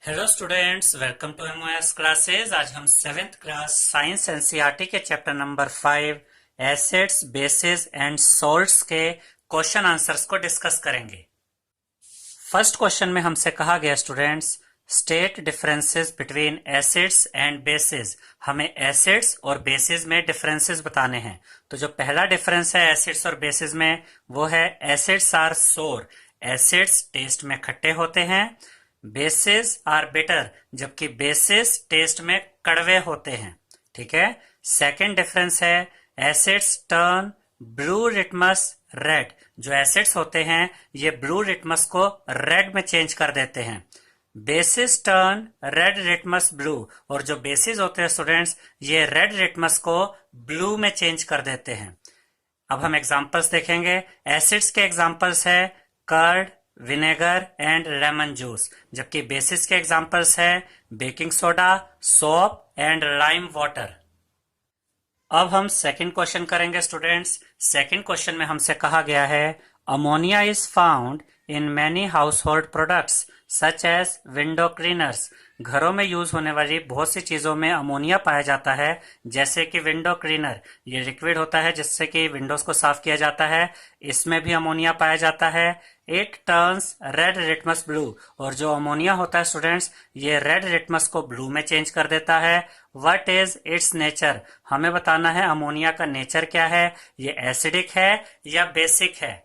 Hello students, welcome to MOS classes. आज हम seventh class science NCERT के chapter number 5 acids, bases and salts के question answers को discuss करेंगे। First question में हमसे कहा गया students, state differences between acids and bases. हमें एसिड्स और बेसिस में डिफरेंसेस बताने हैं। तो जो पहला डिफरेंस है एसिड्स और बेसिस में वो है एसिड्स आर सोर। एसिड्स टेस्ट में खट्टे होते हैं। बेसिस आर बिटर, जबकि बेसिस टेस्ट में कड़वे होते हैं। ठीक है। सेकंड डिफरेंस है acids turn blue litmus red. जो एसिड्स होते हैं ये ब्लू लिटमस को रेड में चेंज कर देते हैं। Basis turn red litmus blue, और जो बेसिस होते हैं स्टूडेंट्स ये रेड लिटमस को ब्लू में चेंज कर देते हैं। अब हम एग्जांपल्स देखेंगे। एसिड्स के एग्जांपल्स है curd, vinegar and lemon juice, जबकि बेसिस के एग्जांपल्स है baking soda, soap and lime water. अब हम सेकंड क्वेश्चन करेंगे स्टूडेंट्स। सेकंड क्वेश्चन में हमसे कहा गया है ammonia is found in many household products such as window cleaners. घरों में यूज होने वाली बहुत सी चीजों में अमोनिया पाया जाता है, जैसे कि विंडो क्लीनर। ये लिक्विड होता है जिससे कि विंडोज को साफ किया जाता है, इसमें भी अमोनिया पाया जाता है। It turns red litmus blue, और जो अमोनिया होता है स्टूडेंट्स ये रेड लिटमस को ब्लू में चेंज कर देता है। व्हाट इज इट्स नेचर, हमें बताना है अमोनिया का नेचर क्या है, ये एसिडिक है या बेसिक है।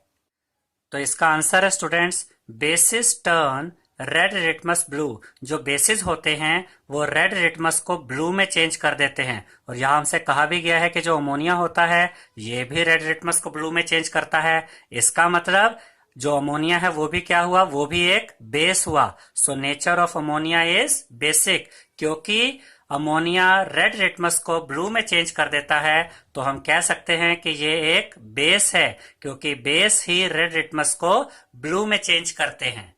तो इसका आंसर है students basis turn red litmus blue. जो बेसिस होते हैं वो रेड लिटमस को ब्लू में चेंज कर देते हैं। और यहां हमसे कहा भी गया है कि जो अमोनिया होता है ये भी रेड लिटमस को ब्लू में चेंज करता है। इसका मतलब जो अमोनिया है वो भी क्या हुआ, वो भी एक बेस हुआ। So nature of ammonia is basic. क्योंकि अमोनिया रेड लिटमस को ब्लू में चेंज कर देता है तो हम कह सकते हैं कि ये एक बेस है, क्योंकि बेस ही रेड लिटमस को ब्लू में चेंज करते हैं।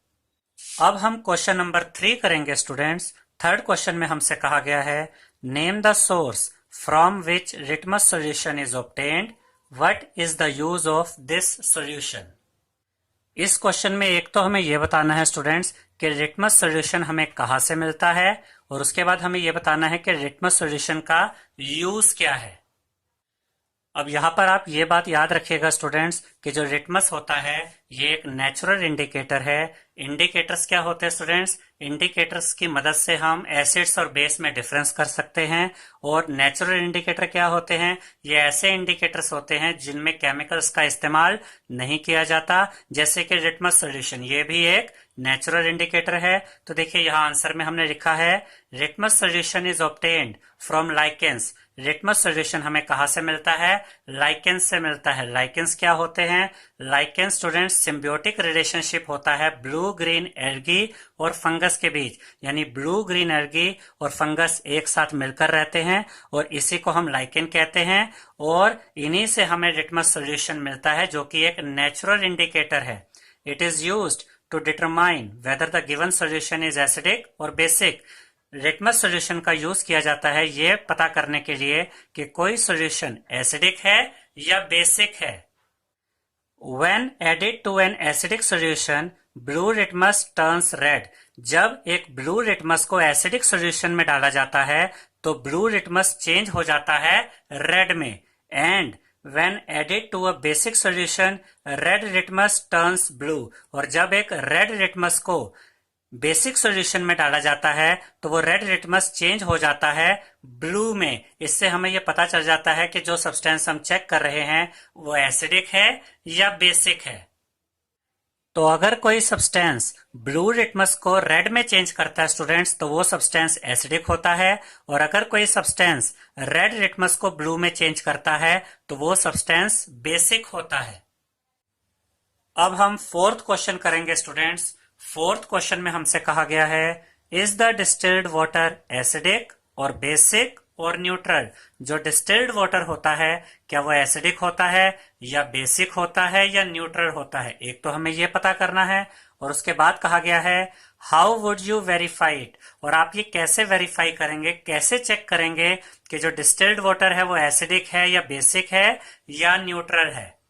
अब हम क्वेश्चन नंबर 3 करेंगे स्टूडेंट्स। थर्ड क्वेश्चन में हमसे कहा गया है name the source from which litmus solution is obtained. What is the use of this solution. इस क्वेश्चन में एक तो हमें यह बताना है स्टूडेंट्स कि लिटमस सॉल्यूशन हमें कहां से मिलता है, और उसके बाद हमें यह बताना है कि लिटमस सॉल्यूशन का यूज क्या है। अब यहाँ पर आप ये बात याद रखिएगा स्टूडेंट्स कि जो लिटमस होता है ये एक नेचुरल इंडिकेटर है। इंडिकेटर्स क्या होते हैं स्टूडेंट्स, इंडिकेटर्स की मदद से हम एसिड्स और बेस में डिफरेंस कर सकते हैं। और नेचुरल इंडिकेटर क्या होते हैं, ये ऐसे इंडिकेटर्स होते हैं जिनमें केमिकल्स का इस्तेमाल नहीं किया जाता, जैसे कि लिटमस सॉल्यूशन ये भी एक नेचुरल इंडिकेटर है। तो देखिए यहाँ आंसर में हमने लिखा है litmus solution is obtained from lichens. Litmus solution हमें कहां से मिलता है, लाइकेंस से मिलता है। लाइकेंस क्या होते हैं, लाइकेंस स्टूडेंट्स सिम्बियोटिक रिलेशनशिप होता है ब्लू ग्रीन एल्गी और फंगस के बीच। यानी ब्लू ग्रीन एल्गी और फंगस एक साथ मिलकर रहते हैं और इसी को हम लाइकेन कहते हैं। और इन्हीं से हमें लिटमस सॉल्यूशन मिलता है जो कि एक नेचुरल इंडिकेटर है। It is used to determine whether the given solution is acidic और बेसिक। लिटमस सॉल्यूशन का यूज किया जाता है ये पता करने के लिए कि कोई सॉल्यूशन एसिडिक है या बेसिक है। When added to an acidic solution, blue litmus turns red. जब एक ब्लू लिटमस को एसिडिक सॉल्यूशन में डाला जाता है तो ब्लू लिटमस चेंज हो जाता है रेड में। And when added to a basic solution, red litmus turns blue. और जब एक रेड लिटमस को बेसिक सॉल्यूशन में डाला जाता है तो वो रेड लिटमस चेंज हो जाता है ब्लू में। इससे हमें ये पता चल जाता है कि जो सब्सटेंस हम चेक कर रहे हैं वो एसिडिक है या बेसिक है। तो अगर कोई सब्सटेंस ब्लू लिटमस को रेड में चेंज करता है स्टूडेंट्स तो वो सब्सटेंस एसिडिक होता है, और अगर कोई सब्सटेंस रेड लिटमस को ब्लू में चेंज करता है तो वो सब्सटेंस बेसिक होता है। अब हम फोर्थ क्वेश्चन करेंगे स्टूडेंट्स। फोर्थ क्वेश्चन में हमसे कहा गया है is the distilled water acidic और बेसिक और न्यूट्रल। जो डिस्टिल्ड वाटर होता है क्या वो एसिडिक होता है या बेसिक होता है या न्यूट्रल होता है, एक तो हमें ये पता करना है। और उसके बाद कहा गया है how would you verify it, और आप ये कैसे वेरीफाई करेंगे, कैसे चेक करेंगे कि जो डिस्टिल्ड वाटर है वो एसिडिक है या बेसिक है या न्यूट्रल है।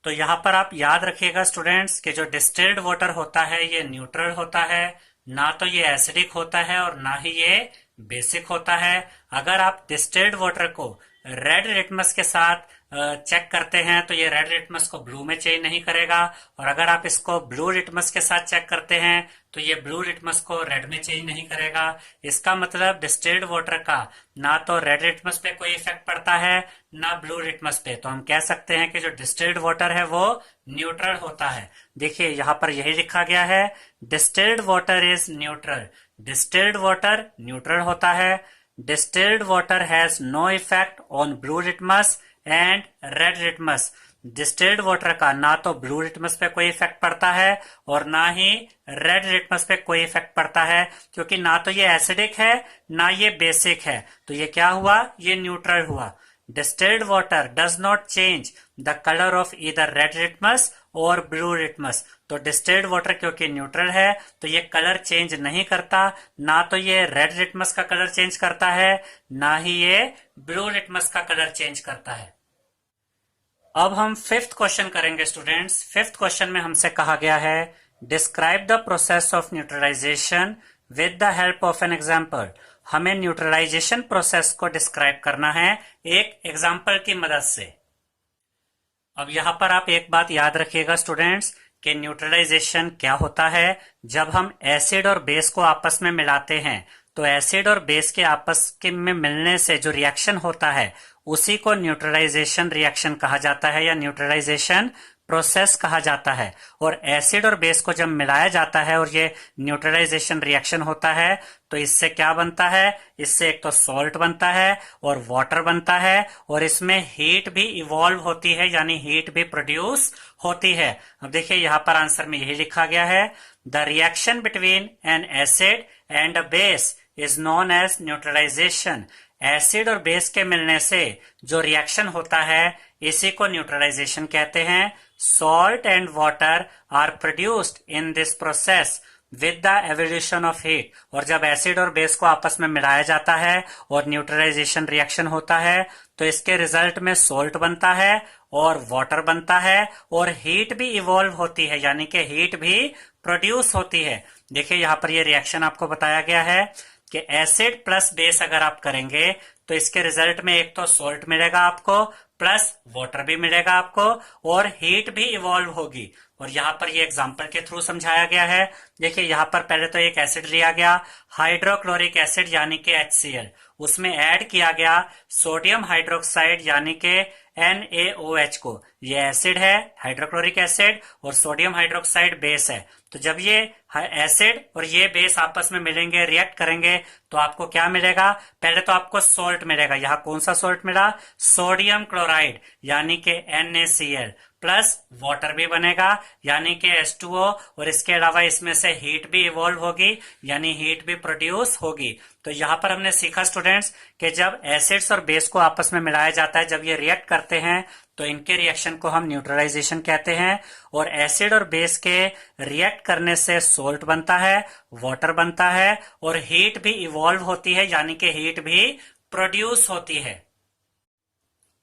तो यहाँ पर आप याद रखिएगा स्टूडेंट्स कि जो डिस्टिल्ड वाटर होता है ये न्यूट्रल होता है, ना तो ये एसिडिक होता है और ना ही ये बेसिक होता है। अगर आप डिस्टिल्ड वाटर को रेड लिटमस के साथ चेक करते हैं तो ये रेड लिटमस को ब्लू में चेंज नहीं करेगा, और अगर आप इसको ब्लू लिटमस के साथ चेक करते हैं तो ये ब्लू लिटमस को रेड में चेंज नहीं करेगा। इसका मतलब डिस्टिल्ड वाटर का ना तो रेड लिटमस पे कोई इफेक्ट पड़ता है ना ब्लू लिटमस पे। तो हम कह सकते हैं कि जो डिस्टिल्ड वाटर है वो न्यूट्रल होता है। देखिए यहाँ पर यही लिखा गया है, distilled water is neutral. Distilled water neutral होता है। Distilled water has no effect on blue litmus and red litmus. Distilled water का ना तो ब्लू लिटमस पे कोई इफेक्ट पड़ता है और ना ही रेड लिटमस पे कोई इफेक्ट पड़ता है, क्योंकि ना तो ये एसिडिक है ना ये बेसिक है। तो ये क्या हुआ, ये न्यूट्रल हुआ। Distilled water does not change the colour of either red litmus और ब्लू लिटमस। तो डिस्टिल्ड वाटर क्योंकि न्यूट्रल है तो ये कलर चेंज नहीं करता, ना तो ये रेड लिटमस का कलर चेंज करता है ना ही ये ब्लू लिटमस का कलर चेंज करता है। अब हम फिफ्थ क्वेश्चन करेंगे स्टूडेंट्स। फिफ्थ क्वेश्चन में हमसे कहा गया है, describe the process of neutralisation with the help of an example. हमें न्यूट्रलाइजेशन प्रोसेस को डिस्क्राइब करना है एक एग्जाम्पल की मदद से। अब यहाँ पर आप एक बात याद रखिएगा स्टूडेंट्स कि न्यूट्रलाइजेशन क्या होता है। जब हम एसिड और बेस को आपस में मिलाते हैं तो एसिड और बेस के आपस के में मिलने से जो रिएक्शन होता है उसी को न्यूट्रलाइजेशन रिएक्शन कहा जाता है या न्यूट्रलाइजेशन प्रोसेस कहा जाता है। और एसिड और बेस को जब मिलाया जाता है और ये न्यूट्रलाइजेशन रिएक्शन होता है तो इससे क्या बनता है, इससे एक तो सॉल्ट बनता है और वाटर बनता है, और इसमें हीट भी इवॉल्व होती है यानी हीट भी प्रोड्यूस होती है। अब देखिए यहाँ पर आंसर में यही लिखा गया है, the reaction between an acid and a base is known as neutralisation. Acid और बेस के मिलने से जो रिएक्शन होता है इसी को न्यूट्रलाइजेशन कहते हैं। Salt and water are produced in this process with the evolution of heat. और जब एसिड और बेस को आपस में मिलाया जाता है और न्यूट्रलाइजेशन रिएक्शन होता है तो इसके रिजल्ट में सॉल्ट बनता है और वाटर बनता है और हीट भी इवॉल्व होती है यानी कि हीट भी प्रोड्यूस होती है। देखिए यहाँ पर ये रिएक्शन आपको बताया गया है कि एसिड प्लस बेस अगर आप करेंगे तो इसके रिजल्ट में एक तो सॉल्ट मिलेगा आपको प्लस वाटर भी मिलेगा आपको और हीट भी इवॉल्व होगी। और यहाँ पर ये एग्जांपल के थ्रू समझाया गया है। देखिए यहाँ पर पहले तो एक एसिड लिया गया हाइड्रोक्लोरिक एसिड यानी कि HCl, उसमें ऐड किया गया सोडियम हाइड्रोक्साइड यानी कि NaOH को। ये एसिड है हाइड्रोक्लोरिक एसिड और सोडियम हाइड्रोक्साइड बेस है। तो जब ये एसिड और ये बेस आपस में मिलेंगे रिएक्ट करेंगे तो आपको क्या मिलेगा, पहले तो आपको सॉल्ट मिलेगा। यहाँ कौन सा सॉल्ट मिला, सोडियम क्लोराइड यानी कि NaCl, प्लस वाटर भी बनेगा यानी कि H2O, और इसके अलावा इसमें से हीट भी इवॉल्व होगी यानी हीट भी प्रोड्यूस होगी। तो यहाँ पर हमने सीखा स्टूडेंट्स कि जब एसिड्स और बेस को आपस में मिलाया जाता है, जब ये रिएक्ट करते हैं तो इनके रिएक्शन को हम न्यूट्रलाइजेशन कहते हैं। और एसिड और बेस के रिएक्ट करने से सॉल्ट बनता है, वाटर बनता है और हीट भी इवॉल्व होती है यानी कि हीट भी प्रोड्यूस होती है।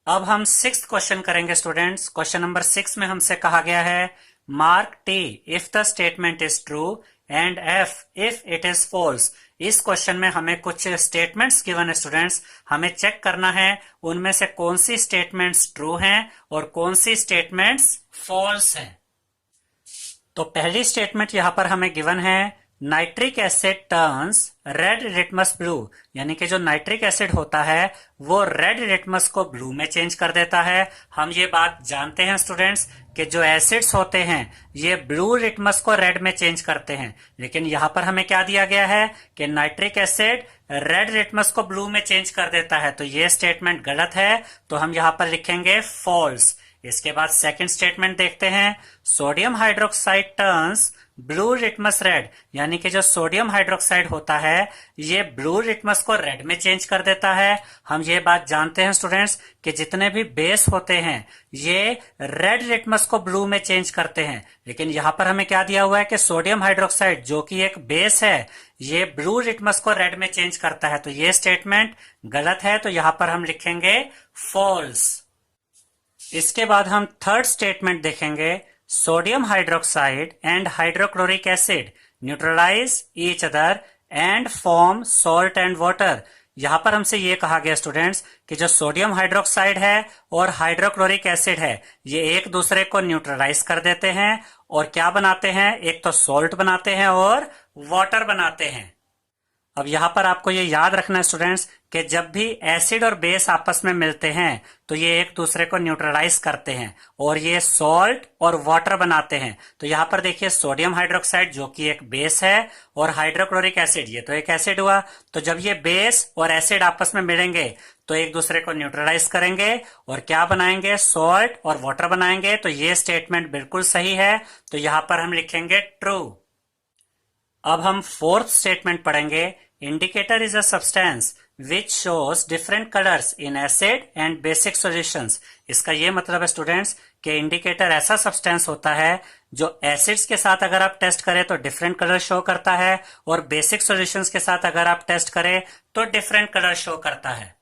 अब हम सिक्स्थ क्वेश्चन करेंगे स्टूडेंट्स। क्वेश्चन नंबर 6 में हमसे कहा गया है, mark T if the statement is true and F if it is false. इस क्वेश्चन में हमें कुछ स्टेटमेंट्स गिवन है स्टूडेंट्स, हमें चेक करना है उनमें से कौन सी स्टेटमेंट्स ट्रू हैं और कौन सी स्टेटमेंट्स फॉल्स हैं। तो पहली स्टेटमेंट यहां पर हमें गिवन है, nitric asset turns red litmus blue, यानी कि जो नाइट्रिक एसिड होता है वो रेड लिटमस को ब्लू में चेंज कर देता है। हम ये बात जानते हैं स्टूडेंट्स कि जो एसिड्स होते हैं ये ब्लू लिटमस को रेड में चेंज करते हैं, लेकिन यहाँ पर हमें क्या दिया गया है कि नाइट्रिक एसिड रेड लिटमस को ब्लू में चेंज कर देता है। तो ये स्टेटमेंट गलत है, तो हम यहाँ पर लिखेंगे फॉल्स। इसके बाद सेकंड स्टेटमेंट देखते हैं, sodium hydroxide turns blue litmus red, यानी कि जो सोडियम हाइड्रोक्साइड होता है ये ब्लू लिटमस को रेड में चेंज कर देता है। हम ये बात जानते हैं स्टूडेंट्स कि जितने भी बेस होते हैं ये रेड लिटमस को ब्लू में चेंज करते हैं, लेकिन यहाँ पर हमें क्या दिया हुआ है कि सोडियम हाइड्रोक्साइड जो कि एक बेस है ये ब्लू लिटमस को रेड में चेंज करता है। तो ये स्टेटमेंट गलत है, तो यहाँ पर हम लिखेंगे फॉल्स। इसके बाद हम थर्ड स्टेटमेंट देखेंगे, sodium hydroxide and hydrochloric acid, neutralise each other and form salt and water. यहां पर हमसे ये कहा गया स्टूडेंट्स कि जो सोडियम हाइड्रोक्साइड है और हाइड्रोक्लोरिक एसिड है ये एक दूसरे को न्यूट्रलाइज कर देते हैं और क्या बनाते हैं, एक तो सॉल्ट बनाते हैं और वाटर बनाते हैं। अब यहां पर आपको ये याद रखना है स्टूडेंट्स कि जब भी एसिड और बेस आपस में मिलते हैं तो ये एक दूसरे को न्यूट्रलाइज करते हैं और ये सॉल्ट और वाटर बनाते हैं। तो यहां पर देखिए सोडियम हाइड्रोक्साइड जो कि एक बेस है और हाइड्रोक्लोरिक एसिड ये तो एक एसिड हुआ। तो जब ये बेस और एसिड आपस में मिलेंगे तो एक दूसरे को न्यूट्रलाइज करेंगे और क्या बनाएंगे, सॉल्ट और वाटर बनाएंगे। तो ये स्टेटमेंट बिल्कुल सही है, तो यहां पर हम लिखेंगे ट्रू। अब हम फोर्थ स्टेटमेंट पढ़ेंगे। Indicator is a substance which shows different colours in acid and basic solutions. इसका ये मतलब है स्टूडेंट्स कि इंडिकेटर ऐसा सब्सटेंस होता है जो एसिड्स के साथ अगर आप टेस्ट करें तो डिफरेंट कलर शो करता है और बेसिक सॉल्यूशंस के साथ अगर आप टेस्ट करें तो डिफरेंट कलर शो करता है।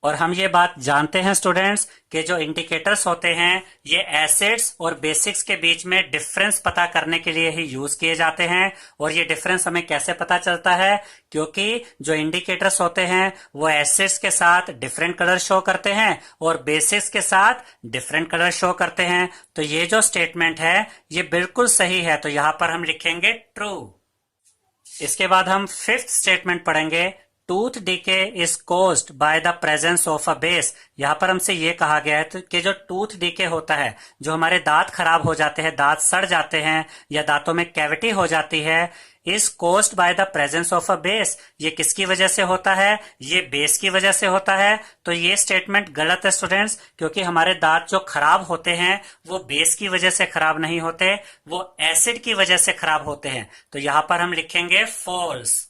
और हम ये बात जानते हैं स्टूडेंट्स कि जो इंडिकेटर्स होते हैं ये एसिड्स और बेसिक्स के बीच में डिफरेंस पता करने के लिए ही यूज किए जाते हैं। और ये डिफरेंस हमें कैसे पता चलता है, क्योंकि जो इंडिकेटर्स होते हैं वो एसिड्स के साथ डिफरेंट कलर शो करते हैं और बेसिक्स के साथ डिफरेंट कलर शो करते हैं। तो ये जो स्टेटमेंट है ये बिल्कुल सही है, तो यहां पर हम लिखेंगे ट्रू। इसके बाद हम फिफ्थ स्टेटमेंट पढ़ेंगे। Tooth decay is caused by the presence of a base. यहां पर हमसे ये कहा गया है कि जो टूथ डीके होता है, जो हमारे दांत खराब हो जाते हैं, दांत सड़ जाते हैं या दांतों में कैविटी हो जाती है, is caused by the presence of a base. ये किसकी वजह से होता है, ये बेस की वजह से होता है। तो ये स्टेटमेंट गलत है स्टूडेंट्स, क्योंकि हमारे दांत जो खराब होते हैं वो बेस की वजह से खराब नहीं होते, वो एसिड की वजह से खराब होते हैं। तो यहां पर हम लिखेंगे फॉल्स।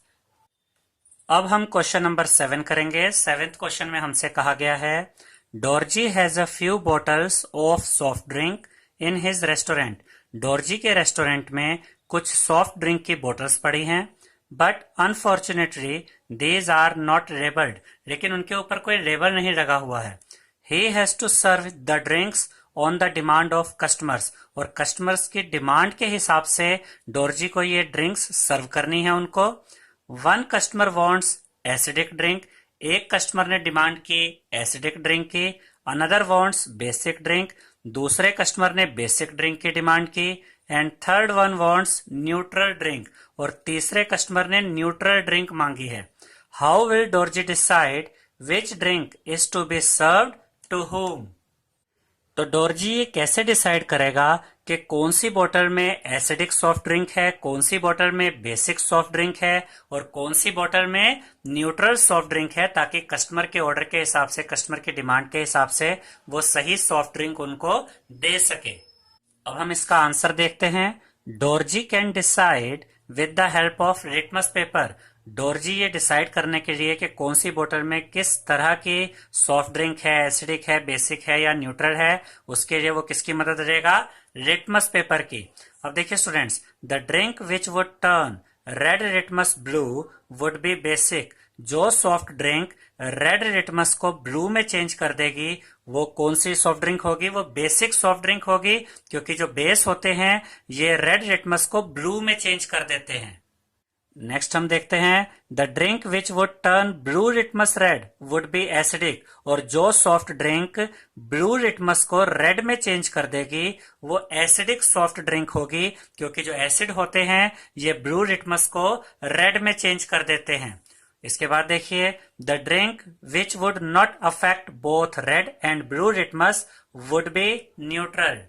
अब हम क्वेश्चन नंबर 7 करेंगे। 7th क्वेश्चन में हमसे कहा गया है, Dorji has a few bottles of soft drink in his restaurant. Dorji के रेस्टोरेंट में कुछ सॉफ्ट ड्रिंक की बोतल्स पड़ी हैं, but unfortunately these are not labelled. लेकिन उनके ऊपर कोई लेबल नहीं लगा हुआ है। He has to serve the drinks on the demand of customers. और कस्टमर्स की डिमांड के हिसाब से डॉर्जी को ये ड्रिंक्स सर्व करनी है उनको। One customer wants acidic drink. एक कस्टमर ने डिमांड की एसिडिक ड्रिंक की। Another wants basic drink. दूसरे कस्टमर ने बेसिक ड्रिंक की डिमांड की। And third one wants neutral drink. और तीसरे कस्टमर ने न्यूट्रल ड्रिंक मांगी है। How will Dorji decide which drink is to be served to whom? तो डॉर्जी ये कैसे डिसाइड करेगा कि कौन सी बोतल में एसिडिक सॉफ्ट ड्रिंक है, कौन सी बोतल में बेसिक सॉफ्ट ड्रिंक है और कौन सी बोतल में न्यूट्रल सॉफ्ट ड्रिंक है, ताकि कस्टमर के ऑर्डर के हिसाब से, कस्टमर की डिमांड के हिसाब से वो सही सॉफ्ट ड्रिंक उनको दे सके। अब हम इसका आंसर देखते हैं। Dorji can decide with the help of litmus paper. Dorji ये डिसाइड करने के लिए कि कौन सी बोतल में किस तरह की सॉफ्ट ड्रिंक है, एसिडिक है, बेसिक है या न्यूट्रल है, उसके लिए वो किसकी मदद लेगा, लिटमस पेपर की। अब देखिए students, the drink which would turn red litmus blue would be basic. जो सॉफ्ट ड्रिंक रेड लिटमस को ब्लू में चेंज कर देगी वो कौन सी सॉफ्ट ड्रिंक होगी, वो बेसिक सॉफ्ट ड्रिंक होगी, क्योंकि जो बेस होते हैं ये रेड लिटमस को ब्लू में चेंज कर देते हैं। नेक्स्ट हम देखते हैं, the drink which would turn blue litmus red would be acidic. और जो सॉफ्ट ड्रिंक ब्लू लिटमस को रेड में चेंज कर देगी वो एसिडिक सॉफ्ट ड्रिंक होगी, क्योंकि जो एसिड होते हैं ये ब्लू लिटमस को रेड में चेंज कर देते हैं। इसके बाद देखिए, the drink which would not affect both red and blue litmus would be neutral.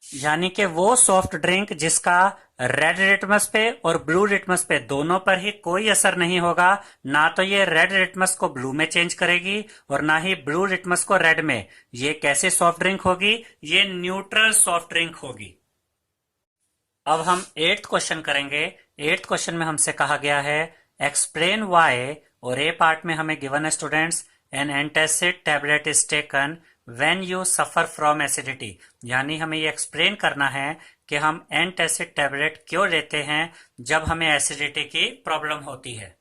यानी कि वो सॉफ्ट ड्रिंक जिसका रेड लिटमस पे और ब्लू लिटमस पे दोनों पर ही कोई असर नहीं होगा, ना तो ये रेड लिटमस को ब्लू में चेंज करेगी और ना ही ब्लू लिटमस को रेड में। ये कैसी सॉफ्ट ड्रिंक होगी, ये न्यूट्रल सॉफ्ट ड्रिंक होगी। अब हम 8th क्वेश्चन करेंगे। 8th क्वेश्चन में हमसे कहा गया है, एक्सप्लेन वाई। और ए पार्ट में हमें गिवन है students, an antacid tablet is taken when you suffer from acidity. यानी हमें ये एक्सप्लेन करना है कि हम एंटासिड टैबलेट क्यों लेते हैं जब हमें एसिडिटी की प्रॉब्लम होती है।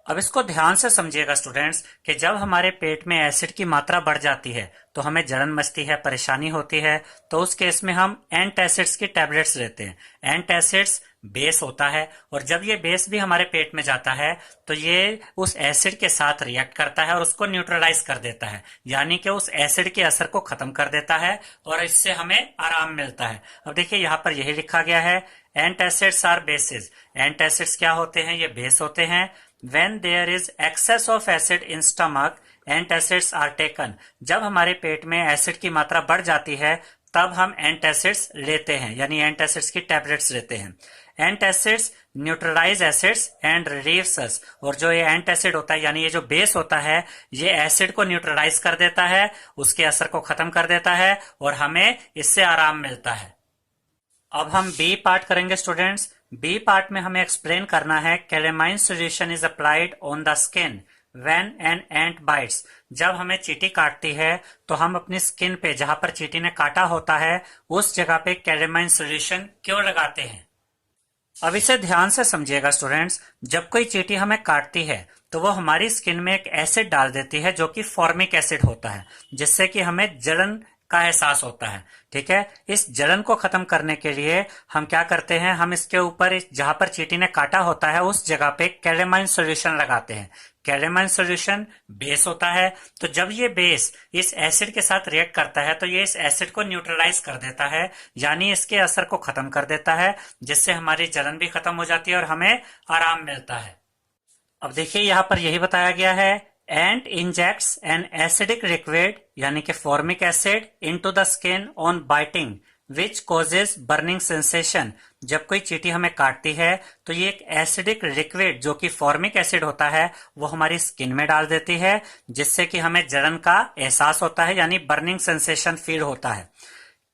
अब इसको ध्यान से समझिएगा स्टूडेंट्स कि जब हमारे पेट में एसिड की मात्रा बढ़ जाती है तो हमें जलन मचती है, परेशानी होती है, तो उस केस में हम एंटासिड्स की टैबलेट्स लेते हैं। एंटासिड्स बेस होता है, और जब ये बेस भी हमारे पेट में जाता है तो ये उस एसिड के साथ रिएक्ट करता है और उसको न्यूट्रलाइज कर देता है, यानी कि उस एसिड के असर को खत्म कर देता है और इससे हमें आराम मिलता है। अब देखिए यहाँ पर यही लिखा गया है, एंटासिड्स आर बेसिस। एंटासिड्स क्या होते हैं? ये बेस होते हैं। When there is excess of acid in stomach, antacids are taken। जब हमारे पेट में एसिड की मात्रा बढ़ जाती है तब हम एंटासिड्स लेते हैं, यानी एंटासिड्स की टैबलेट्स लेते हैं। Antacids neutralise acids and relieves us. और जो ये एंटासिड होता है, यानी ये जो बेस होता है, ये एसिड को न्यूट्रलाइज कर देता है, उसके असर को खत्म कर देता है और हमें इससे आराम मिलता है। अब हम बी पार्ट करेंगे स्टूडेंट्स। बी पार्ट में हमें एक्सप्लेन करना है, calamine solution is applied on the skin when an ant bytes. जब हमें चींटी काटती है तो हम अपनी स्किन पे, जहां पर चींटी ने काटा होता है, उस जगह पे कैलेमाइन सोल्यूशन क्यों लगाते हैं? अब इसे ध्यान से समझिएगा स्टूडेंट्स। जब कोई चींटी हमें काटती है तो वो हमारी स्किन में एक एसिड डाल देती है जो कि फॉर्मिक एसिड होता है, जिससे कि हमें जलन का एहसास होता है। ठीक है, इस जलन को खत्म करने के लिए हम क्या करते हैं, हम इसके ऊपर, जहां पर चींटी ने काटा होता है उस जगह पे कैलेमाइन सोल्यूशन लगाते हैं। कैलेमाइन सोल्यूशन बेस होता है, तो जब ये बेस इस एसिड के साथ रिएक्ट करता है तो ये इस एसिड को न्यूट्रलाइज कर देता है, यानी इसके असर को खत्म कर देता है, जिससे हमारी जलन भी खत्म हो जाती है और हमें आराम मिलता है। अब देखिए यहाँ पर यही बताया गया है, एंट इंजेक्ट्स एन एसिडिक लिक्विड यानी कि formic acid into the skin on biting which causes burning sensation. जब कोई चींटी हमें काटती है तो ये एक एसिडिक लिक्विड जो कि फॉर्मिक एसिड होता है वो हमारी स्किन में डाल देती है, जिससे कि हमें जलन का एहसास होता है, यानी बर्निंग सेंसेशन फील होता है।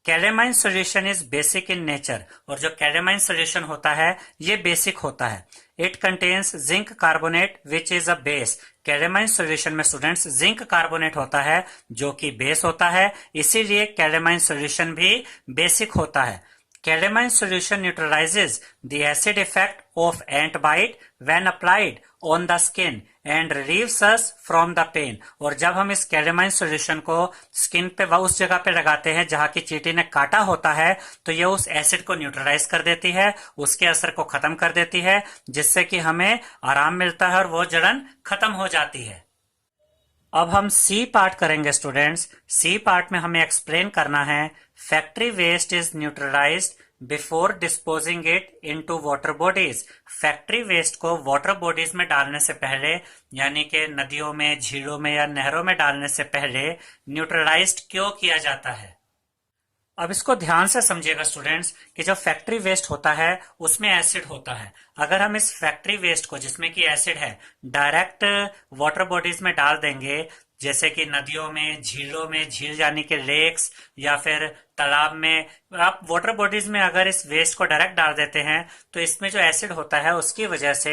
Calamine solution is basic in nature. और जो कैलेमाइन सोल्यूशन होता है ये बेसिक होता है। It contains zinc carbonate which is a base. Calamine solution में स्टूडेंट्स जिंक कार्बोनेट होता है जो कि बेस होता है, इसीलिए कैलेमाइन सोल्यूशन भी बेसिक होता है। Calamine solution neutralises the acid effect of ant bite when applied on the skin and relieves us from the pain. और जब हम इस कैलेमाइन सोल्यूशन को स्किन पे व उस जगह पे लगाते हैं जहां की चींटी ने काटा होता है तो ये उस एसिड को न्यूट्रलाइज कर देती है, उसके असर को खत्म कर देती है, जिससे कि हमें आराम मिलता है और वो जलन खत्म हो जाती है। अब हम सी पार्ट करेंगे स्टूडेंट्स। सी पार्ट में हमें एक्सप्लेन करना है, factory waste is neutralised before disposing it into water bodies. Factory waste को वाटर बॉडीज में डालने से पहले, यानी कि नदियों में, झीलों में या नहरों में डालने से पहले न्यूट्रलाइज्ड क्यों किया जाता है? अब इसको ध्यान से समझिएगा स्टूडेंट्स कि जो फैक्ट्री वेस्ट होता है उसमें एसिड होता है। अगर हम इस फैक्ट्री वेस्ट को, जिसमें कि एसिड है, डायरेक्ट वाटर बॉडीज में डाल देंगे, जैसे कि नदियों में, झीलों में, झील यानी कि लेक्स या फिर तालाब में, आप वाटर बॉडीज में अगर इस वेस्ट को डायरेक्ट डाल देते हैं तो इसमें जो एसिड होता है उसकी वजह से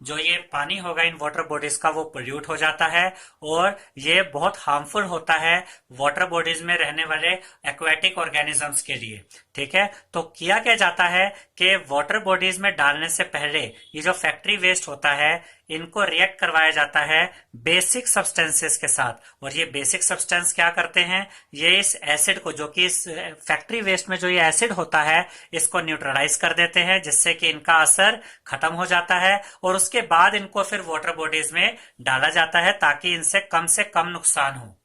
जो ये पानी होगा इन वाटर बॉडीज का वो पोल्यूट हो जाता है और ये बहुत हार्मफुल होता है वाटर बॉडीज में रहने वाले एक्वेटिक ऑर्गेनिजम्स के लिए। ठीक है, तो किया क्या जाता है कि वाटर बॉडीज में डालने से पहले ये जो फैक्ट्री वेस्ट होता है इनको रिएक्ट करवाया जाता है बेसिक सब्सटेंसेस के साथ। और ये बेसिक सब्सटेंस क्या करते हैं, ये इस एसिड को, जो कि इस फैक्ट्री वेस्ट में जो ये एसिड होता है, इसको न्यूट्रलाइज कर देते हैं, जिससे कि इनका असर खत्म हो जाता है और उसके बाद इनको फिर वाटर बॉडीज में डाला जाता है ताकि इनसे कम नुकसान हो।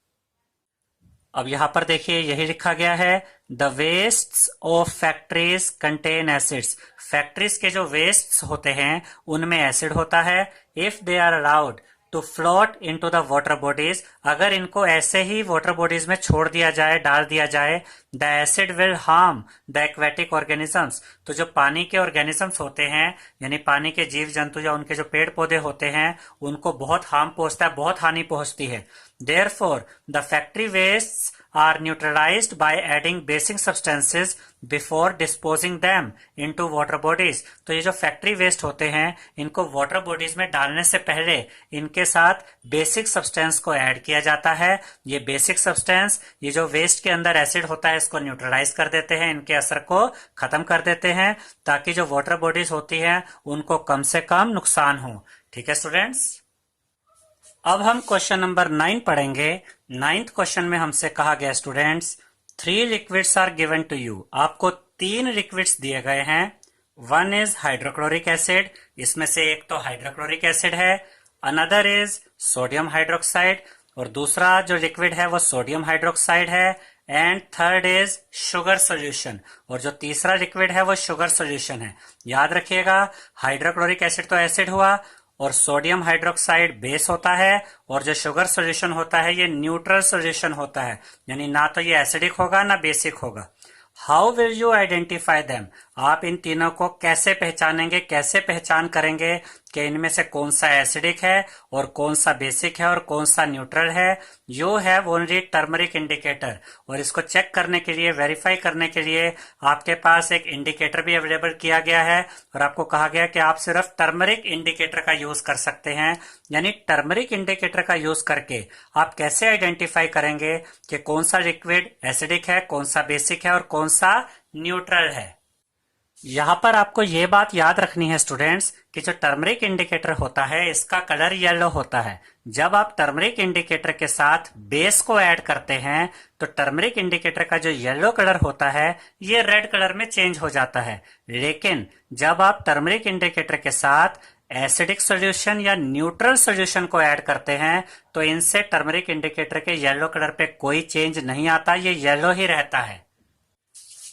अब यहां पर देखिए यही लिखा गया है, the wastes of factories contain acids. Factories के जो वेस्ट्स होते हैं उनमें एसिड होता है। If they are allowed to float into the water bodies, अगर इनको ऐसे ही वाटर बॉडीज में छोड़ दिया जाए, डाल दिया जाए, the acid will harm the aquatic organisms. तो जो पानी के ऑर्गेनिजम्स होते हैं, यानी पानी के जीव जंतु या उनके जो पेड़ पौधे होते हैं, उनको बहुत हार्म पहुंचता है, बहुत हानि पहुंचती है। Therefore, the factory wastes are neutralized by adding basic substances before disposing them into water bodies। तो ये जो फैक्ट्री वेस्ट होते हैं इनको वाटर बॉडीज में डालने से पहले इनके साथ बेसिक सब्सटेंस को ऐड किया जाता है। ये बेसिक सब्सटेंस, ये जो वेस्ट के अंदर एसिड होता है, इसको न्यूट्रलाइज कर देते हैं, इनके असर को खत्म कर देते हैं, ताकि जो वाटर बॉडीज होती हैं उनको कम से कम नुकसान हो। ठीक है स्टूडेंट्स, अब हम क्वेश्चन नंबर 9 पढ़ेंगे। 9th क्वेश्चन में हमसे कहा गया students, 3 liquids are given to you. आपको 3 लिक्विड्स दिए गए हैं। वन इज हाइड्रोक्लोरिक एसिड, इसमें से एक तो हाइड्रोक्लोरिक एसिड है, अनदर इज सोडियम हाइड्रोक्साइड, और दूसरा जो लिक्विड है वो सोडियम हाइड्रोक्साइड है, and third is sugar solution, और जो तीसरा लिक्विड है वो शुगर सोल्यूशन है। याद रखिएगा, हाइड्रोक्लोरिक एसिड तो एसिड हुआ, और सोडियम हाइड्रोक्साइड बेस होता है, और जो शुगर सोल्यूशन होता है ये न्यूट्रल सोल्यूशन होता है, यानी ना तो ये एसिडिक होगा ना बेसिक होगा। How will you identify them, आप इन तीनों को कैसे पहचानेंगे, कैसे पहचान करेंगे कि इनमें से कौन सा एसिडिक है और कौन सा बेसिक है और कौन सा न्यूट्रल है। You have only turmeric indicator, और इसको चेक करने के लिए, वेरीफाई करने के लिए आपके पास एक इंडिकेटर भी अवेलेबल किया गया है, और आपको कहा गया कि आप सिर्फ टर्मरिक इंडिकेटर का यूज कर सकते हैं। यानी टर्मरिक इंडिकेटर का यूज करके आप कैसे आइडेंटिफाई करेंगे कि कौन सा लिक्विड एसिडिक है, कौन सा बेसिक है और कौन सा न्यूट्रल है। यहाँ पर आपको ये बात याद रखनी है स्टूडेंट्स कि जो टर्मरिक इंडिकेटर होता है इसका कलर येलो होता है। जब आप टर्मरिक इंडिकेटर के साथ बेस को ऐड करते हैं तो टर्मरिक इंडिकेटर का जो येलो कलर होता है ये रेड कलर में चेंज हो जाता है। लेकिन जब आप टर्मरिक इंडिकेटर के साथ एसिडिक सॉल्यूशन या न्यूट्रल सॉल्यूशन को ऐड करते हैं तो इनसे टर्मरिक इंडिकेटर के येलो कलर पे कोई चेंज नहीं आता, ये येलो ही रहता है।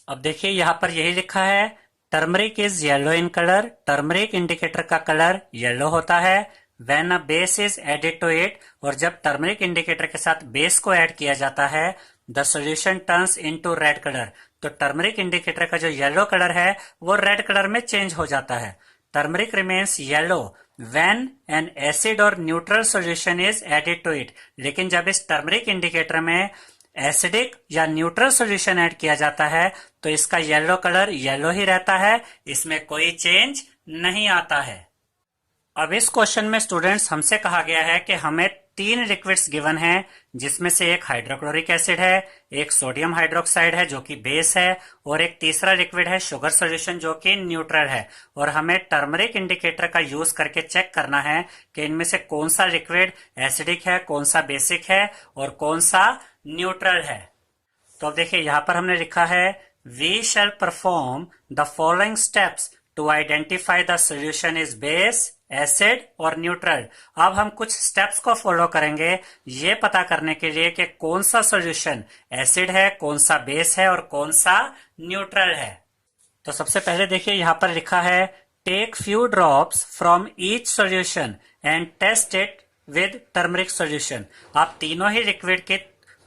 अब देखिए यहाँ पर यही लिखा है, turmeric is yellow in colour, turmeric indicator का कलर येलो होता है। When a base is added to it, और जब टर्मरिक इंडिकेटर के साथ बेस को ऐड किया जाता है, the solution turns into red colour, तो टर्मरिक इंडिकेटर का जो येलो कलर है वो रेड कलर में चेंज हो जाता है। Turmeric remains yellow when an acid और neutral solution is added to it, लेकिन जब इस टर्मरिक इंडिकेटर में एसिडिक या न्यूट्रल सॉल्यूशन ऐड किया जाता है तो इसका येलो कलर येलो ही रहता है, इसमें कोई चेंज नहीं आता है। अब इस क्वेश्चन में स्टूडेंट्स हमसे कहा गया है कि हमें 3 लिक्विड्स गिवन हैं, जिसमें से एक हाइड्रोक्लोरिक एसिड है, एक सोडियम हाइड्रोक्साइड है जो कि बेस है, और एक तीसरा लिक्विड है शुगर सॉल्यूशन जो कि न्यूट्रल है। और हमें टर्मरिक इंडिकेटर का यूज करके चेक करना है कि इनमें से कौन सा लिक्विड एसिडिक है, कौन सा बेसिक है और कौन सा न्यूट्रल है। तो अब देखिए यहाँ पर हमने लिखा है, we shall perform the following steps to identify the solution is base, acid और न्यूट्रल। अब हम कुछ स्टेप्स को फॉलो करेंगे ये पता करने के लिए कि कौन सा सॉल्यूशन एसिड है, कौन सा बेस है और कौन सा न्यूट्रल है। तो सबसे पहले देखिए यहाँ पर लिखा है, take few drops from each solution and test it with turmeric solution. आप तीनों ही लिक्विड के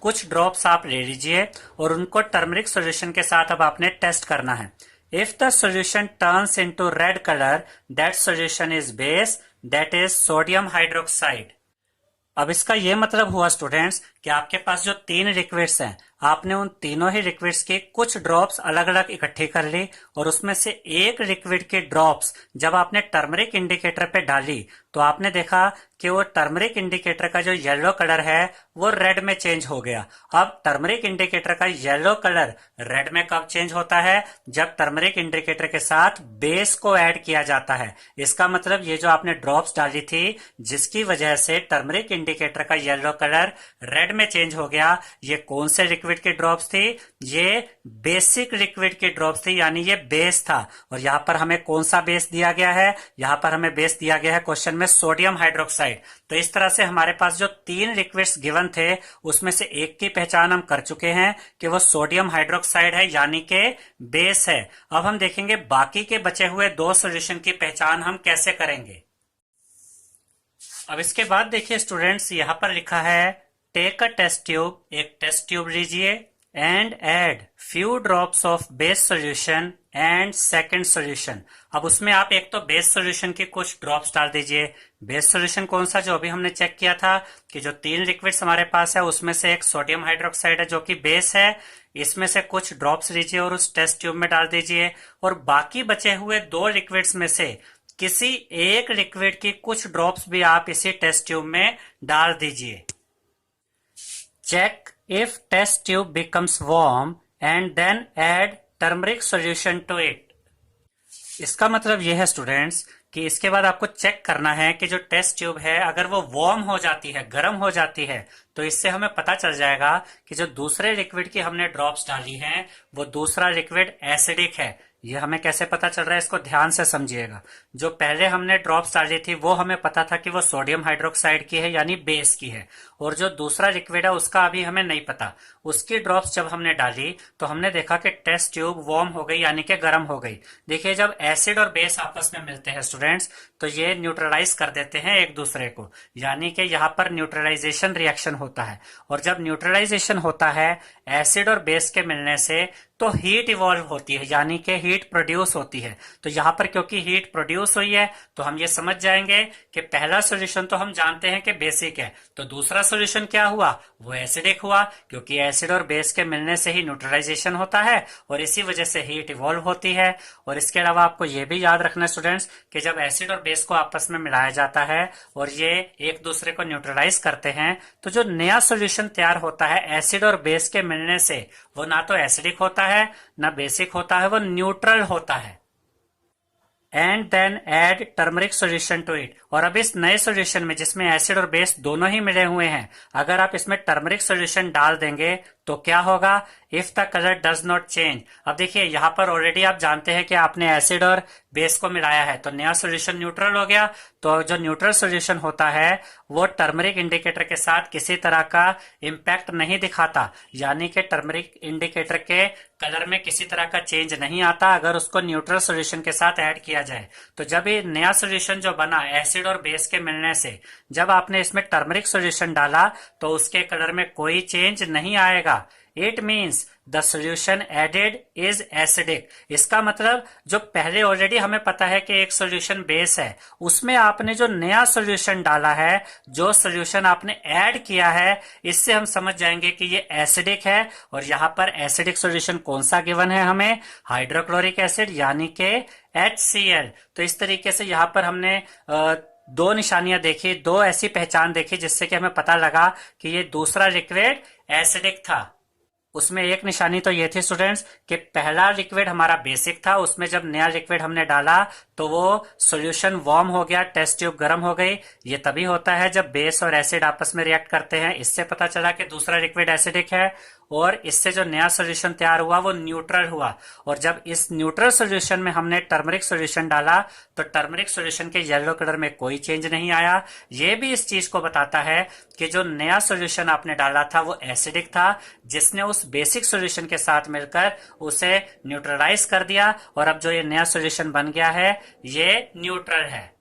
कुछ ड्रॉप्स आप ले लीजिए और उनको टर्मरिक सॉल्यूशन के साथ अब आपने टेस्ट करना है। If the solution turns into red color, that solution is base, that is sodium hydroxide. अब इसका ये मतलब हुआ स्टूडेंट्स कि आपके पास जो 3 लिक्विड्स हैं, आपने उन तीनों ही लिक्विड्स की कुछ ड्रॉप्स अलग अलग इकट्ठी कर ली, और उसमें से एक लिक्विड के ड्रॉप्स जब आपने टर्मरिक इंडिकेटर पे डाली तो आपने देखा कि वो टर्मरिक इंडिकेटर का जो येलो कलर है वो रेड में चेंज हो गया। अब टर्मरिक इंडिकेटर का येलो कलर रेड में कब चेंज होता है? जब टर्मरिक इंडिकेटर के साथ बेस को ऐड किया जाता है। इसका मतलब ये जो आपने ड्रॉप्स डाली थी जिसकी वजह से टर्मरिक इंडिकेटर का येलो कलर रेड में चेंज हो गया, ये कौन से लिक्विड के ड्रॉप्स थी? ये बेसिक लिक्विड के ड्रॉप्स थी, यानी ये बेस था। और यहां पर हमें कौन सा बेस दिया गया है? यहां पर हमें बेस दिया गया है क्वेश्चन में सोडियम हाइड्रोक्साइड। तो इस तरह से हमारे पास जो 3 लिक्विड्स गिवन थे उसमें से एक की पहचान हम कर चुके हैं कि वो सोडियम हाइड्रोक्साइड है, यानी कि बेस है। अब हम देखेंगे बाकी के बचे हुए 2 सॉल्यूशन की पहचान हम कैसे करेंगे। अब इसके बाद देखिए स्टूडेंट्स, यहां पर लिखा है टेक अ टेस्ट ट्यूब, एक टेस्ट ट्यूब लीजिए and add few drops of base solution and second solution. अब उसमें आप एक तो बेस सॉल्यूशन की कुछ ड्रॉप्स डाल दीजिए। बेस सॉल्यूशन कौन सा? जो अभी हमने चेक किया था कि जो 3 लिक्विड्स हमारे पास है उसमें से एक सोडियम हाइड्रोक्साइड है जो कि बेस है। इसमें से कुछ ड्रॉप्स लीजिए और उस टेस्ट ट्यूब में डाल दीजिए, और बाकी बचे हुए 2 लिक्विड्स में से किसी एक लिक्विड की कुछ ड्रॉप्स भी आप इसी टेस्ट ट्यूब में डाल दीजिए। Check if test tube becomes warm and then add turmeric solution to it. इसका मतलब यह है स्टूडेंट्स कि इसके बाद आपको चेक करना है कि जो टेस्ट ट्यूब है अगर वो वार्म हो जाती है, गर्म हो जाती है, तो इससे हमें पता चल जाएगा कि जो दूसरे लिक्विड की हमने ड्रॉप्स डाली हैं वो दूसरा लिक्विड एसिडिक है। ये हमें कैसे पता चल रहा है, इसको ध्यान से समझिएगा। जो पहले हमने ड्रॉप्स डाली थी वो हमें पता था कि वो सोडियम हाइड्रोक्साइड की है यानी बेस की है, और जो दूसरा लिक्विड है उसका अभी हमें नहीं पता। उसकी ड्रॉप्स जब हमने डाली तो हमने देखा कि टेस्ट ट्यूब वार्म हो गई यानी कि गर्म हो गई। देखिए, जब एसिड और बेस आपस में मिलते हैं स्टूडेंट्स, तो ये न्यूट्रलाइज कर देते हैं एक दूसरे को, यानी कि यहाँ पर न्यूट्रलाइजेशन रिएक्शन होता है। और जब न्यूट्रलाइजेशन होता है एसिड और बेस के मिलने से, तो हीट इवॉल्व होती है यानी कि हीट प्रोड्यूस होती है। तो यहाँ पर क्योंकि हीट प्रोड्यूस हुई है तो हम ये समझ जाएंगे कि पहला सॉल्यूशन तो हम जानते हैं कि बेसिक है, तो दूसरा सॉल्यूशन क्या हुआ, वो एसिडिक हुआ, क्योंकि एसिड और बेस के मिलने से ही न्यूट्रलाइजेशन होता है और इसी वजह से हीट इवॉल्व होती है। और इसके अलावा आपको ये भी याद रखना स्टूडेंट्स कि जब एसिड और बेस को आपस में मिलाया जाता है और ये एक दूसरे को न्यूट्रलाइज करते हैं, तो जो नया सॉल्यूशन तैयार होता है एसिड और बेस के मिलने से, वो ना तो एसिडिक होता है ना बेसिक होता है, वो न्यूट्रल होता है। And then add turmeric solution to it. और अब इस नए सॉल्यूशन में जिसमें एसिड और बेस दोनों ही मिले हुए हैं, अगर आप इसमें टर्मरिक सॉल्यूशन डाल देंगे तो क्या होगा, if the colour does not change. अब देखिए, यहाँ पर ऑलरेडी आप जानते हैं कि आपने एसिड और बेस को मिलाया है तो नया सॉल्यूशन न्यूट्रल हो गया। तो जो न्यूट्रल सॉल्यूशन होता है वो टर्मरिक इंडिकेटर के साथ किसी तरह का इम्पैक्ट नहीं दिखाता, यानी कि टर्मरिक इंडिकेटर के कलर में किसी तरह का चेंज नहीं आता अगर उसको न्यूट्रल सॉल्यूशन के साथ ऐड किया जाए। तो जब ये नया सॉल्यूशन जो बना एसिड और बेस के मिलने से, जब आपने इसमें टर्मरिक सॉल्यूशन डाला तो उसके कलर में कोई चेंज नहीं आएगा। It means the solution added is acidic. इसका मतलब जो पहले ऑलरेडी हमें पता है कि एक सोल्यूशन बेस है, उसमें आपने जो नया सोल्यूशन डाला है, जो सोल्यूशन आपने ऐड किया है, इससे हम समझ जाएंगे कि ये एसिडिक है। और यहाँ पर एसिडिक सोल्यूशन कौन सा गिवन है हमें, हाइड्रोक्लोरिक एसिड यानी कि HCl। तो इस तरीके से यहाँ पर हमने दो निशानियां देखी, दो ऐसी पहचान देखी जिससे कि हमें पता लगा कि ये दूसरा लिक्विड एसिडिक था। उसमें एक निशानी तो ये थी स्टूडेंट्स कि पहला लिक्विड हमारा बेसिक था, उसमें जब नया लिक्विड हमने डाला तो वो सॉल्यूशन वार्म हो गया, टेस्ट ट्यूब गर्म हो गई। ये तभी होता है जब बेस और एसिड आपस में रिएक्ट करते हैं। इससे पता चला कि दूसरा लिक्विड एसिडिक है और इससे जो नया सॉल्यूशन तैयार हुआ वो न्यूट्रल हुआ। और जब इस न्यूट्रल सॉल्यूशन में हमने टर्मरिक सॉल्यूशन डाला तो टर्मरिक सॉल्यूशन के येलो कलर में कोई चेंज नहीं आया। ये भी इस चीज को बताता है कि जो नया सॉल्यूशन आपने डाला था वो एसिडिक था, जिसने उस बेसिक सॉल्यूशन के साथ मिलकर उसे न्यूट्रलाइज कर दिया। और अब जो ये नया सॉल्यूशन बन गया है ये न्यूट्रल है।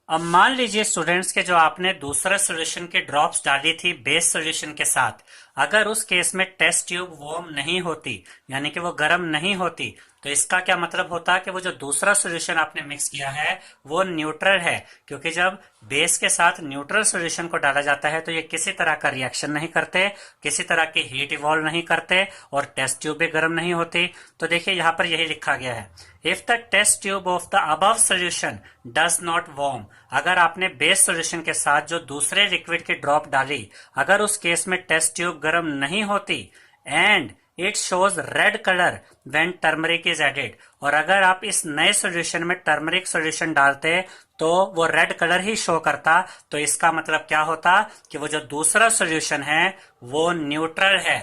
अब मान लीजिए स्टूडेंट्स के जो आपने दूसरे सॉल्यूशन के ड्रॉप्स डाली थी बेस सॉल्यूशन के साथ, अगर उस केस में टेस्ट ट्यूब वार्म नहीं होती यानी कि वो गर्म नहीं होती, तो इसका क्या मतलब होता है कि वो जो दूसरा सॉल्यूशन आपने मिक्स किया है वो न्यूट्रल है। क्योंकि जब बेस के साथ न्यूट्रल सॉल्यूशन को डाला जाता है तो ये किसी तरह का रिएक्शन नहीं करते, किसी तरह की हीट इवॉल्व नहीं करते और टेस्ट ट्यूब भी गर्म नहीं होती। तो देखिए यहाँ पर यही लिखा गया है, if the test tube of the above solution does not warm. अगर आपने बेस सॉल्यूशन के साथ जो दूसरे लिक्विड की ड्रॉप डाली, अगर उस केस में टेस्ट ट्यूब गर्म नहीं होती, and it shows red colour when turmeric is added. और अगर आप इस नए सॉल्यूशन में टर्मरिक सॉल्यूशन डालते तो वो रेड कलर ही शो करता, तो इसका मतलब क्या होता कि वो जो दूसरा सॉल्यूशन है वो न्यूट्रल है।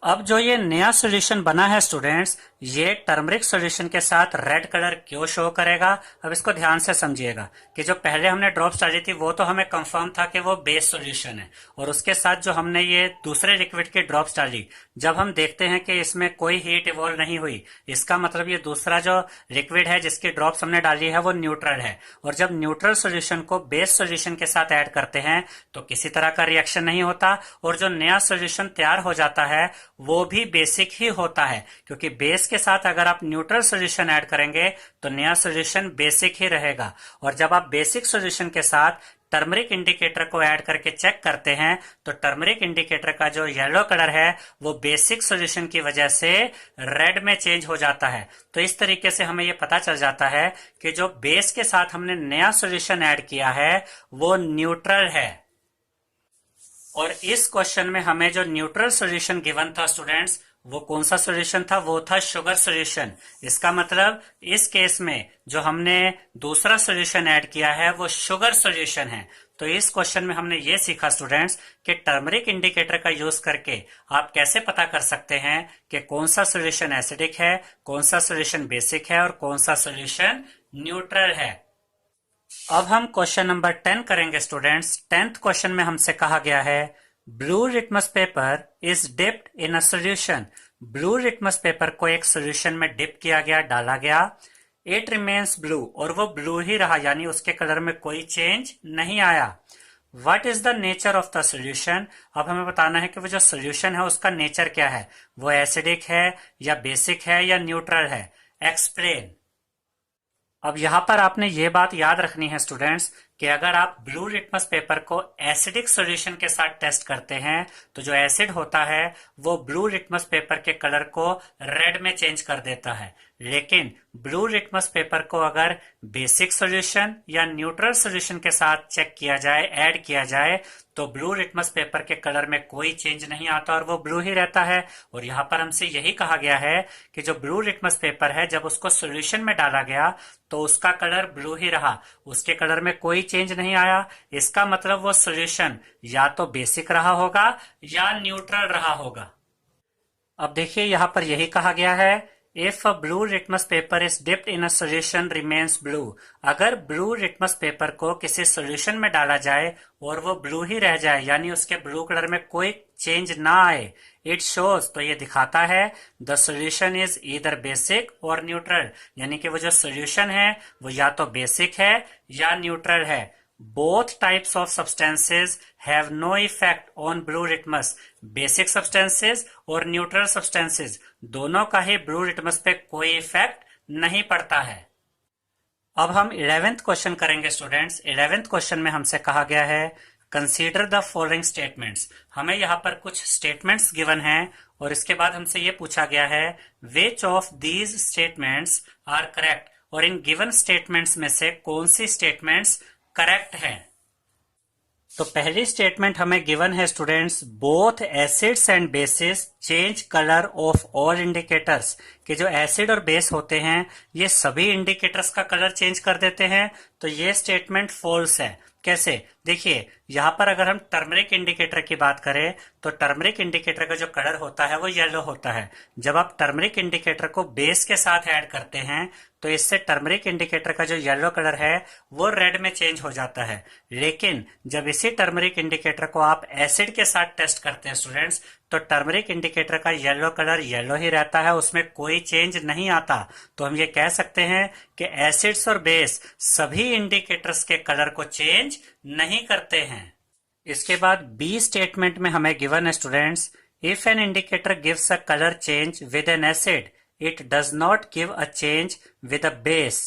अब जो ये नया सॉल्यूशन बना है स्टूडेंट्स, ये टर्मरिक सॉल्यूशन के साथ रेड कलर क्यों शो करेगा, अब इसको ध्यान से समझिएगा कि जो पहले हमने ड्रॉप्स डाली थी वो तो हमें कंफर्म था कि वो बेस सॉल्यूशन है, और उसके साथ जो हमने ये दूसरे लिक्विड की ड्रॉप्स डाली, जब हम देखते हैं कि इसमें कोई हीट इवॉल्व नहीं हुई, इसका मतलब ये दूसरा जो लिक्विड है जिसकी ड्रॉप्स हमने डाली है वो न्यूट्रल है। और जब न्यूट्रल सॉल्यूशन को बेस सॉल्यूशन के साथ ऐड करते हैं तो किसी तरह का रिएक्शन नहीं होता, और जो नया सॉल्यूशन तैयार हो जाता है वो भी बेसिक ही होता है, क्योंकि बेस के साथ अगर आप न्यूट्रल सॉल्यूशन ऐड करेंगे तो नया सॉल्यूशन बेसिक ही रहेगा। और जब आप बेसिक सॉल्यूशन के साथ टर्मरिक इंडिकेटर को ऐड करके चेक करते हैं तो टर्मरिक इंडिकेटर का जो येलो कलर है वो बेसिक सॉल्यूशन की वजह से रेड में चेंज हो जाता है। तो इस तरीके से हमें ये पता चल जाता है कि जो बेस के साथ हमने नया सॉल्यूशन ऐड किया है वो न्यूट्रल है। और इस क्वेश्चन में हमें जो न्यूट्रल सॉल्यूशन गिवन था स्टूडेंट्स वो कौन सा सॉल्यूशन था? वो था शुगर सॉल्यूशन। इसका मतलब इस केस में जो हमने दूसरा सॉल्यूशन ऐड किया है वो शुगर सॉल्यूशन है। तो इस क्वेश्चन में हमने ये सीखा स्टूडेंट्स कि टर्मरिक इंडिकेटर का यूज करके आप कैसे पता कर सकते हैं कि कौन सा सॉल्यूशन एसिडिक है, कौन सा सॉल्यूशन बेसिक है और कौन सा सॉल्यूशन न्यूट्रल है। अब हम क्वेश्चन नंबर 10 करेंगे स्टूडेंट्स। 10th क्वेश्चन में हमसे कहा गया है blue litmus paper is dipped in a solution. Blue litmus paper को एक सॉल्यूशन में डिप किया गया, डाला गया। इट रिमेन्स ब्लू, और वो ब्लू ही रहा, यानी उसके कलर में कोई चेंज नहीं आया। What is the nature of the solution? अब हमें बताना है कि वो जो सॉल्यूशन है उसका नेचर क्या है, वो एसिडिक है या बेसिक है या न्यूट्रल है। एक्सप्लेन। अब यहाँ पर आपने ये बात याद रखनी है स्टूडेंट्स कि अगर आप ब्लू लिटमस पेपर को एसिडिक सॉल्यूशन के साथ टेस्ट करते हैं तो जो एसिड होता है वो ब्लू लिटमस पेपर के कलर को रेड में चेंज कर देता है। लेकिन ब्लू लिटमस पेपर को अगर बेसिक सॉल्यूशन या न्यूट्रल सॉल्यूशन के साथ चेक किया जाए, ऐड किया जाए, तो ब्लू लिटमस पेपर के कलर में कोई चेंज नहीं आता और वो ब्लू ही रहता है। और यहाँ पर हमसे यही कहा गया है कि जो ब्लू लिटमस पेपर है जब उसको सॉल्यूशन में डाला गया तो उसका कलर ब्लू ही रहा, उसके कलर में कोई चेंज नहीं आया। इसका मतलब वो सॉल्यूशन या तो बेसिक रहा होगा या न्यूट्रल रहा होगा। अब देखिए यहाँ पर यही कहा गया है if a blue litmus paper is dipped in a solution remains blue. अगर ब्लू लिटमस पेपर को किसी सॉल्यूशन में डाला जाए और वो ब्लू ही रह जाए, यानी उसके ब्लू कलर में कोई चेंज ना आए, इट शोज, तो ये दिखाता है the solution is either basic और न्यूट्रल, यानी कि वो जो सॉल्यूशन है वो या तो बेसिक है या न्यूट्रल है। Both types of substances have no effect on blue litmus. Basic substances और neutral substances दोनों का ही blue litmus पे कोई इफेक्ट नहीं पड़ता है। अब हम 11th क्वेश्चन करेंगे स्टूडेंट्स। 11th क्वेश्चन में हमसे कहा गया है कंसीडर द फॉलोइंग स्टेटमेंट्स। हमें यहाँ पर कुछ स्टेटमेंट्स गिवन हैं और इसके बाद हमसे ये पूछा गया है which of these statements are correct, और इन गिवन स्टेटमेंट्स में से कौन सी स्टेटमेंट्स करेक्ट है। तो पहली स्टेटमेंट हमें गिवन है students both acids and basis change colour of all indicators, कि जो एसिड और बेस होते हैं ये सभी इंडिकेटर्स का कलर चेंज कर देते हैं। तो ये स्टेटमेंट फॉल्स है। कैसे? देखिए यहाँ पर अगर हम टर्मरिक इंडिकेटर की बात करें तो टर्मरिक इंडिकेटर का जो कलर होता है वो येलो होता है। जब आप टर्मरिक इंडिकेटर को बेस के साथ ऐड करते हैं तो इससे टर्मरिक इंडिकेटर का जो येलो कलर है वो रेड में चेंज हो जाता है। लेकिन जब इसी टर्मरिक इंडिकेटर को आप एसिड के साथ टेस्ट करते हैं स्टूडेंट्स तो टर्मरिक इंडिकेटर का येलो कलर येलो ही रहता है, उसमें कोई चेंज नहीं आता। तो हम ये कह सकते हैं कि एसिड्स और बेस सभी इंडिकेटर्स के कलर को चेंज नहीं करते हैं। इसके बाद बी स्टेटमेंट में हमें गिवन है students if an indicator gives a colour change with N acid it does not give a change with a base.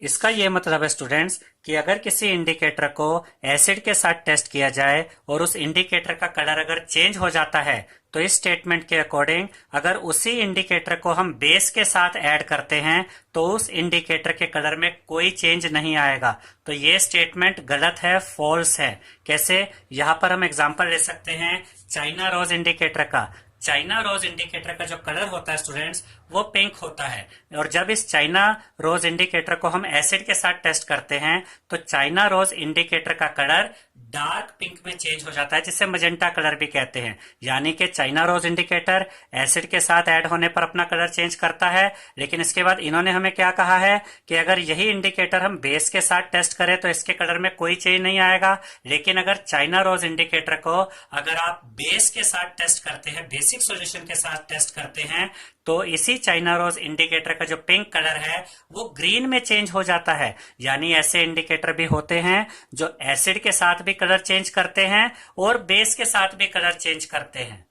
इसका ये मतलब है स्टूडेंट्स कि अगर किसी इंडिकेटर को एसिड के साथ टेस्ट किया जाए और उस इंडिकेटर का कलर अगर चेंज हो जाता है तो इस स्टेटमेंट के अकॉर्डिंग अगर उसी इंडिकेटर को हम बेस के साथ ऐड करते हैं तो उस इंडिकेटर के कलर में कोई चेंज नहीं आएगा। तो ये स्टेटमेंट गलत है, फॉल्स है। कैसे? यहाँ पर हम एग्जांपल ले सकते हैं चाइना रोज इंडिकेटर का। चाइना रोज इंडिकेटर का जो कलर होता है स्टूडेंट्स वो पिंक होता है, और जब इस चाइना रोज इंडिकेटर को हम एसिड के साथ टेस्ट करते हैं तो चाइना रोज इंडिकेटर का कलर डार्क पिंक में चेंज हो जाता है, जिसे मजेंटा कलर भी कहते हैं। यानी कि चाइना रोज इंडिकेटर एसिड के साथ ऐड होने पर अपना कलर चेंज करता है, लेकिन इसके बाद इन्होंने हमें क्या कहा है कि अगर यही इंडिकेटर हम बेस के साथ टेस्ट करें तो इसके कलर में कोई चेंज नहीं आएगा। लेकिन अगर चाइना रोज इंडिकेटर को अगर आप बेस के साथ टेस्ट करते हैं, बेसिक सॉल्यूशन के साथ टेस्ट करते हैं, तो इसी चाइना रोज इंडिकेटर का जो पिंक कलर है वो ग्रीन में चेंज हो जाता है। यानी ऐसे इंडिकेटर भी होते हैं जो एसिड के साथ भी कलर चेंज करते हैं और बेस के साथ भी कलर चेंज करते हैं।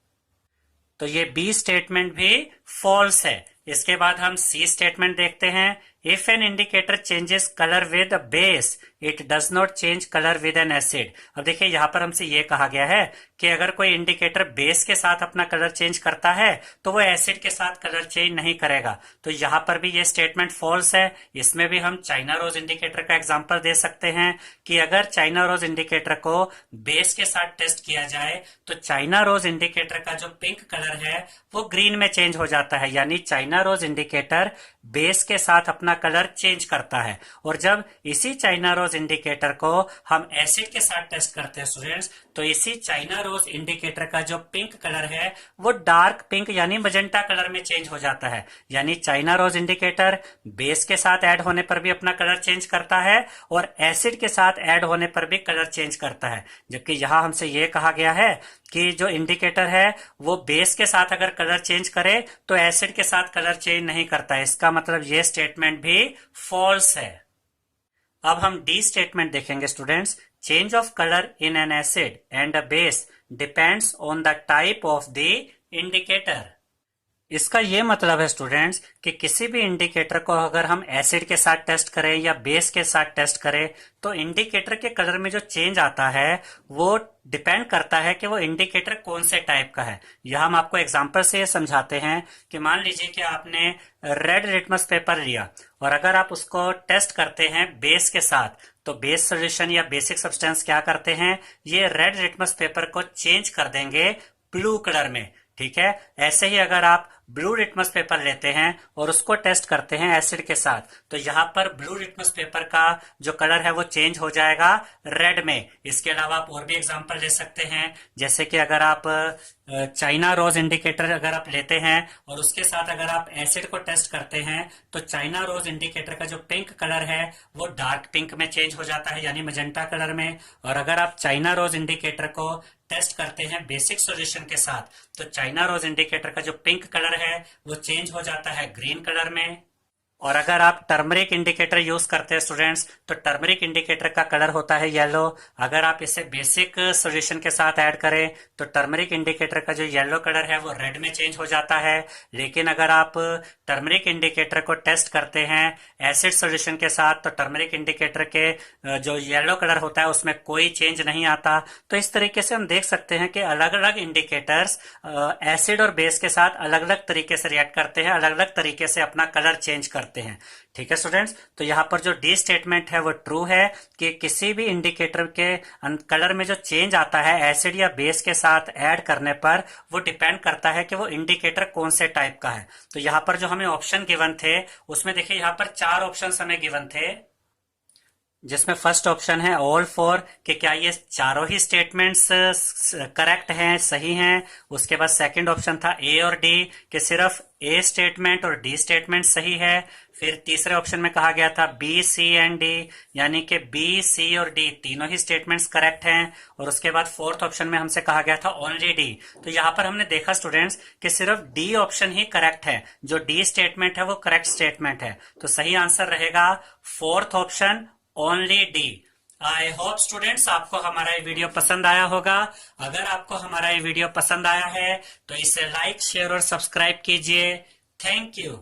तो ये बी स्टेटमेंट भी फॉल्स है। इसके बाद हम सी स्टेटमेंट देखते हैं। If an indicator changes colour with base it does not change colour with N acid. अब देखिए यहाँ पर हमसे ये कहा गया है कि अगर कोई इंडिकेटर बेस के साथ अपना कलर चेंज करता है तो वो एसिड के साथ कलर चेंज नहीं करेगा। तो यहाँ पर भी ये स्टेटमेंट फॉल्स है। इसमें भी हम चाइना रोज इंडिकेटर का एग्जांपल दे सकते हैं कि अगर चाइना रोज इंडिकेटर को बेस के साथ टेस्ट किया जाए तो चाइना रोज इंडिकेटर का जो पिंक कलर है वो ग्रीन में चेंज हो जाता है, यानी चाइना रोज इंडिकेटर बेस के साथ अपना कलर चेंज करता है। और जब इसी चाइना रोज इंडिकेटर को हम एसिड के साथ टेस्ट करते हैं स्टूडेंट्स, तो इसी चाइना रोज इंडिकेटर का जो पिंक कलर है वो डार्क पिंक यानी मजेंटा कलर में चेंज हो जाता है। यानी चाइना रोज इंडिकेटर बेस के साथ ऐड होने पर भी अपना कलर चेंज करता है और एसिड के साथ ऐड होने पर भी कलर चेंज करता है। जबकि यहां हमसे ये कहा गया है कि जो इंडिकेटर है वो बेस के साथ अगर कलर चेंज करे तो एसिड के साथ कलर चेंज नहीं करता है। इसका मतलब ये स्टेटमेंट भी फॉल्स है। अब हम डी स्टेटमेंट देखेंगे students. Change of colour in an acid and a base depends on the type of the indicator. इसका ये मतलब है स्टूडेंट्स कि किसी भी इंडिकेटर को अगर हम एसिड के साथ टेस्ट करें या बेस के साथ टेस्ट करें तो इंडिकेटर के कलर में जो चेंज आता है वो डिपेंड करता है कि वो इंडिकेटर कौन से टाइप का है। यह हम आपको एग्जांपल से ये समझाते हैं कि मान लीजिए कि आपने रेड लिटमस पेपर लिया और अगर आप उसको टेस्ट करते हैं बेस के साथ तो बेस सोल्यूशन या बेसिक सब्सटेंस क्या करते हैं, ये रेड लिटमस पेपर को चेंज कर देंगे ब्लू कलर में। ठीक है, ऐसे ही अगर आप ब्लू लिटमस पेपर लेते हैं और उसको टेस्ट करते हैं एसिड के साथ तो यहाँ पर ब्लू लिटमस पेपर का जो कलर है वो चेंज हो जाएगा रेड में। इसके अलावा आप और भी एग्जांपल ले सकते हैं, जैसे कि अगर आप चाइना रोज इंडिकेटर अगर आप लेते हैं और उसके साथ अगर आप एसिड को टेस्ट करते हैं तो चाइना रोज इंडिकेटर का जो पिंक कलर है वो डार्क पिंक में चेंज हो जाता है यानी मजेंटा कलर में। और अगर आप चाइना रोज इंडिकेटर को टेस्ट करते हैं बेसिक सॉल्यूशन के साथ तो चाइना रोज इंडिकेटर का जो पिंक कलर है वो चेंज हो जाता है ग्रीन कलर में। और अगर आप टर्मरिक इंडिकेटर यूज करते हैं स्टूडेंट्स तो टर्मरिक इंडिकेटर का कलर होता है येलो। अगर आप इसे बेसिक सॉल्यूशन के साथ ऐड करें तो टर्मरिक इंडिकेटर का जो येलो कलर है वो रेड में चेंज हो जाता है। लेकिन अगर आप टर्मरिक इंडिकेटर को टेस्ट करते हैं एसिड सॉल्यूशन के साथ तो टर्मरिक इंडिकेटर के जो येलो कलर होता है उसमें कोई चेंज नहीं आता। तो इस तरीके से हम देख सकते हैं कि अलग अलग इंडिकेटर्स एसिड और बेस के साथ अलग अलग तरीके से रिएक्ट करते हैं, अलग अलग तरीके से अपना कलर चेंज करते हैं। ठीक है स्टूडेंट्स, तो यहाँ पर जो डी स्टेटमेंट है वो ट्रू है कि किसी भी इंडिकेटर के कलर में जो चेंज आता है एसिड या बेस के साथ ऐड करने पर वो डिपेंड करता है कि वो इंडिकेटर कौन से टाइप का है। तो यहाँ पर जो हमें ऑप्शन गिवन थे उसमें देखिए यहाँ पर 4 ऑप्शन हमें गिवन थे, जिसमें फर्स्ट ऑप्शन है ऑल फोर कि क्या ये चारों ही स्टेटमेंट्स करेक्ट हैं, सही हैं। उसके बाद सेकंड ऑप्शन था ए और डी कि सिर्फ ए स्टेटमेंट और डी स्टेटमेंट सही है। फिर तीसरे ऑप्शन में कहा गया था बी सी एंड डी यानी कि बी सी और डी तीनों ही स्टेटमेंट्स करेक्ट हैं। और उसके बाद फोर्थ ऑप्शन में हमसे कहा गया था ओनली डी। तो यहाँ पर हमने देखा स्टूडेंट्स कि सिर्फ डी ऑप्शन ही करेक्ट है, जो डी स्टेटमेंट है वो करेक्ट स्टेटमेंट है। तो सही आंसर रहेगा fourth option only D. I hope students आपको हमारा ये वीडियो पसंद आया होगा। अगर आपको हमारा ये वीडियो पसंद आया है तो इसे लाइक शेयर और सब्सक्राइब कीजिए। Thank you.